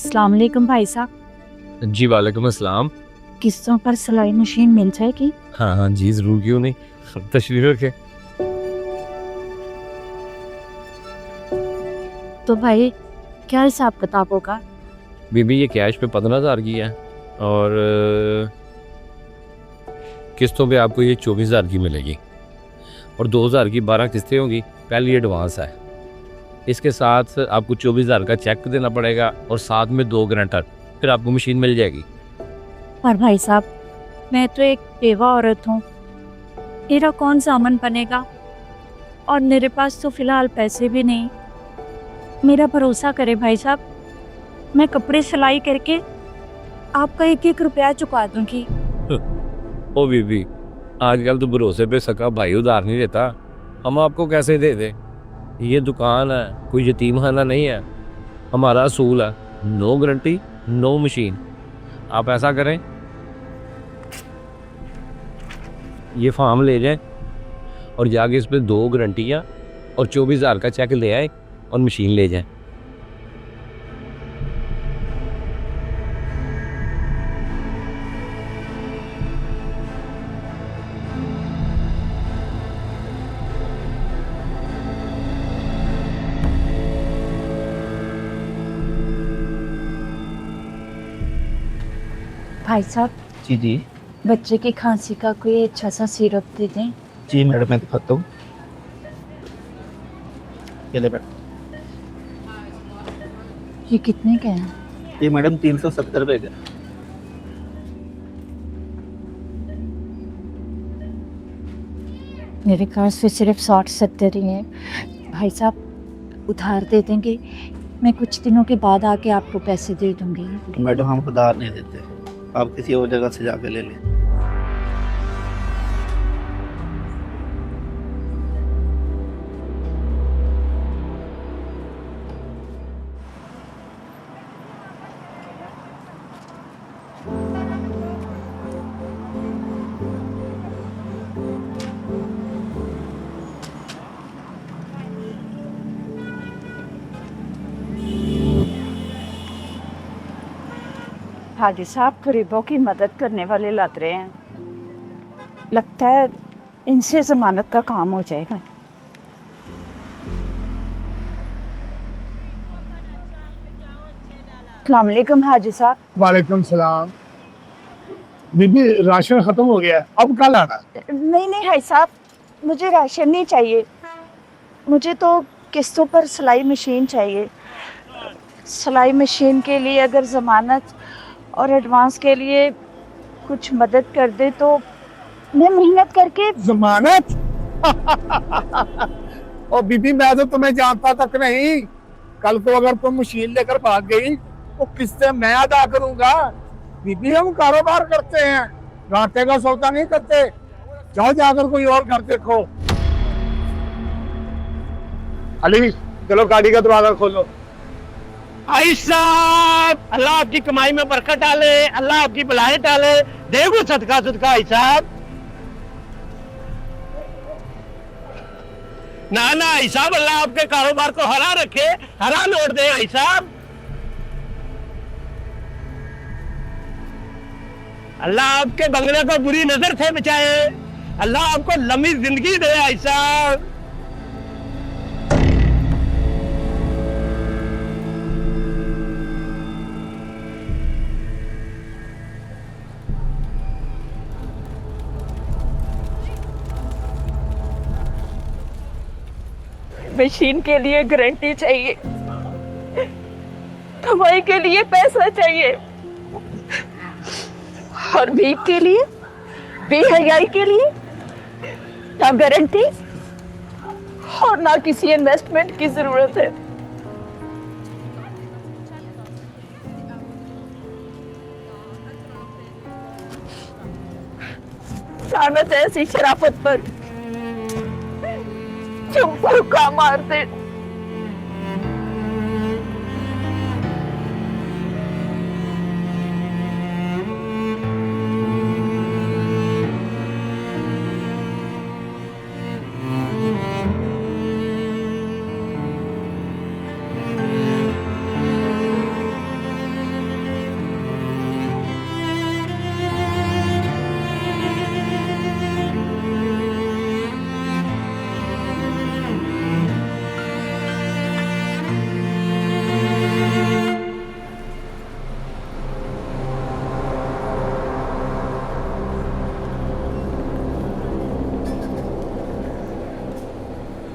अस्सलाम वालेकुम भाई साहब, जी वालेकुम अस्सलाम। किस्तों पर सिलाई मशीन मिल जाएगी? हाँ हाँ जी ज़रूर, क्यों नहीं। तशरीफ रखे। तो भाई क्या हिसाब किताब होगा? बीबी ये कैश पे 15,000 की है और किस्तों पे आपको ये 24,000 की मिलेगी और 2,000 की 12 किस्तें होंगी। पहली एडवांस है, इसके साथ आपको 24,000 का चेक देना पड़ेगा और साथ में 2 गारंटर, फिर आपको मशीन मिल जाएगी। पर भाई साहब, मैं तो एक बेवा औरत हूँ, मेरा कौन सा अमन बनेगा? और मेरे पास तो फिलहाल पैसे भी नहीं। मेरा भरोसा करे भाई साहब, मैं कपड़े सिलाई करके आपका 1-1 रुपया चुका दूंगी। ओ बीबी, आजकल तो भरोसे पे सका भाई उधार नहीं देता, हम आपको कैसे दे दे। ये दुकान है, कोई यतीम खाना नहीं है। हमारा असूल है नो गारंटी नो मशीन। आप ऐसा करें, ये फार्म ले जाएं और जाके इस पे 2 गारंटियाँ और 24,000 का चेक ले आए और मशीन ले जाएं। भाई साहब, जी जी बच्चे की खांसी का कोई अच्छा सा सिरप दे दें। जी मैडम, मैं दिखाता हूँ। ये ले मैडम। ये कितने के हैं? ये मैडम 370 रुपये का। मेरे पास फिर सिर्फ 60-70 ही हैं। भाई साहब उधार दे देंगे, मैं कुछ दिनों के बाद आके आपको पैसे दे दूंगी। मैडम हम उधार नहीं देते, आप किसी और जगह से जाके ले लें। हाजी साहब गरीबों की मदद करने वाले लग रहे हैं, लगता है इनसे जमानत का काम हो जाएगा। अस्सलाम वालेकुम हाजी साहब। वालेकुम सलाम। बीबी राशन खत्म हो गया है, अब कल आना। नहीं नहीं भाई साहब, मुझे राशन नहीं चाहिए, मुझे तो किस्तों पर सिलाई मशीन चाहिए। सिलाई मशीन के लिए अगर ज़मानत और एडवांस के लिए कुछ मदद कर दे तो मैं मेहनत करके। जमानत? और बीबी मैं तो तुम्हें जानता तक नहीं, कल को अगर तुम मशीन लेकर भाग गई तो किस्तें मैं अदा करूंगा। बीबी हम कारोबार करते हैं, घाटे का सौदा नहीं करते। जाओ जाकर कोई और घर देखो। अली चलो गाड़ी का दरवाजा खोलो। आई साहब, अल्लाह आपकी कमाई में बरकत डाले, अल्लाह आपकी भलाई डाले। देखो सदका सदका आई साहब। ना ना आई साहब, अल्लाह आपके कारोबार को हरा रखे, हरा लौट दे आई साहब। अल्लाह आपके बंगले को बुरी नजर से बचाए, अल्लाह आपको लंबी जिंदगी दे आई साहब। मशीन के लिए गारंटी चाहिए, कमाई के लिए पैसा चाहिए, और भीख के लिए, बेहयाई के लिए ना गारंटी और ना किसी इन्वेस्टमेंट की जरूरत है। लानत है ऐसी शराफत पर जो भूखा मार दे।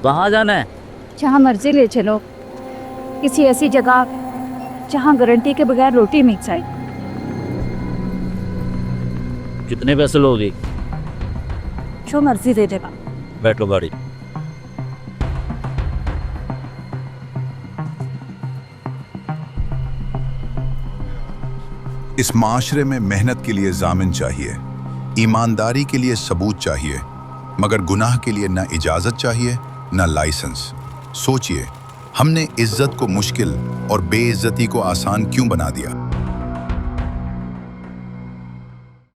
कहाँ जाना है? जहाँ मर्जी ले चलो, किसी ऐसी जगह जहाँ गारंटी के बगैर रोटी मिल जाए। कितने पैसे लोगी? जो मर्जी दे देगा। बैठो गाड़ी। इस माशरे में मेहनत के लिए जामिन चाहिए, ईमानदारी के लिए सबूत चाहिए, मगर गुनाह के लिए ना इजाजत चाहिए ना लाइसेंस। सोचिए, हमने इज्जत को मुश्किल और बेइज्जती को आसान क्यों बना दिया?